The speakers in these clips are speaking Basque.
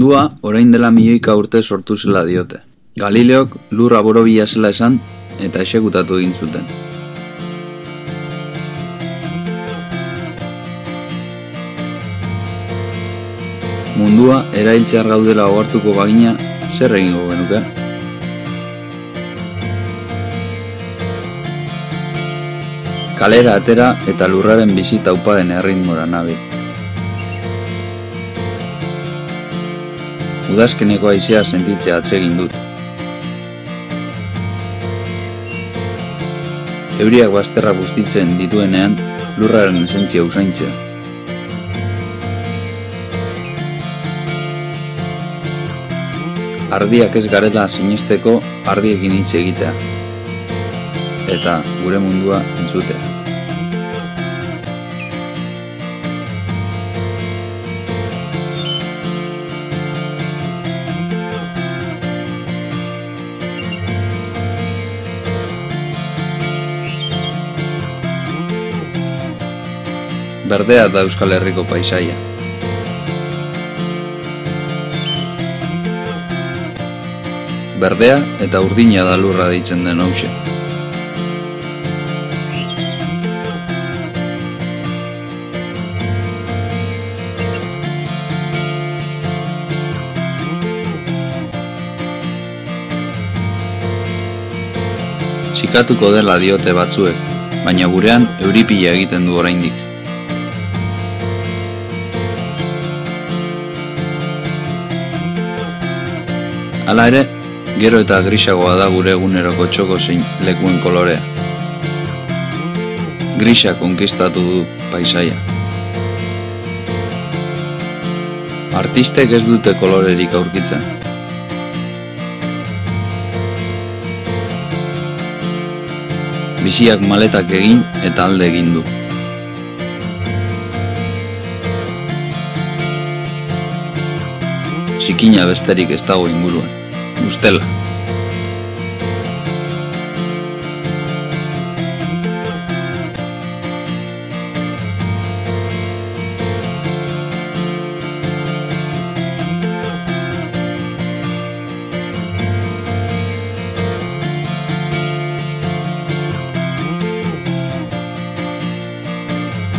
Mundua orain dela milioika urte sortu zela diote. Galileok lurra borobila zela esan eta exekutatu egin zuten. Mundua erailtzear gaudela ohartuko bagina, zer egingo genuke? Kalera atera eta lurraren bizi taupaden erritmora nabil. Udazkeneko haizea sentitzea atsegin dut. Euriak bazterra bustitzen dituenean, lurraren esentzia usaintzea. Ardiak ez garela sinesteko ardiekin hitz egitea. Eta gure mundua entzutea. Berdea da Euskal Herriko paisaia. Berdea eta urdina da lurra deitzen den hauxe. Sikatuko dela diote batzuek, baina gurean euripila egiten du oraindik. Hala ere, gero eta grisagoa da gure eguneroko txoko zein lekuen kolorea. Grisa konkistatu du paisaia. Artistek ez dute kolorerik aurkitzen. Biziak maletak egin eta alde egin du. Zikina besterik ez dago inguruan. Ustela.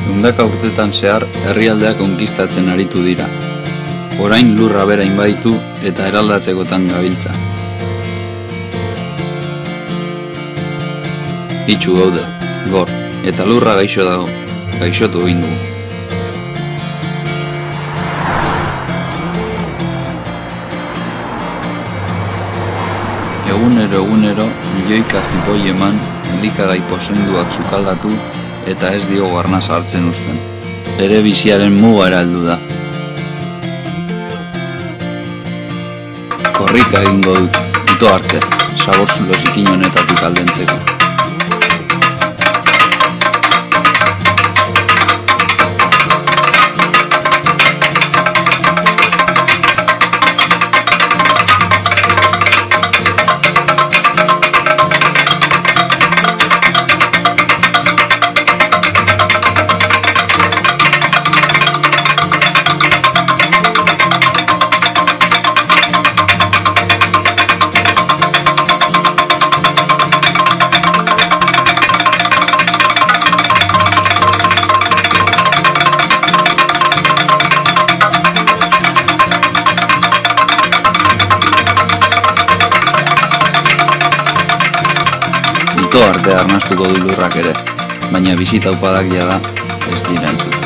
Ehundaka urtetan zehar herrialdeak konkistatzen aritu dira. Orain lurra bera inbaditu eta eraldatzekotan gabiltza. Itxu gaude, gor, eta lurra gaixo dago, gaixotu egin dugu. Egunero, milioika jipoi eman, elikagai pozoinduak sukaldatu eta ez diogu arnaz hartzen uzten. Ere biziaren muga eraldu da. Korrika egingo dut, ito arte, saborzulo zikin honetatik aldentzeko. Ito arte arnastuko du lurrak ere, baina bizi taupadak jada ez dira entzuten.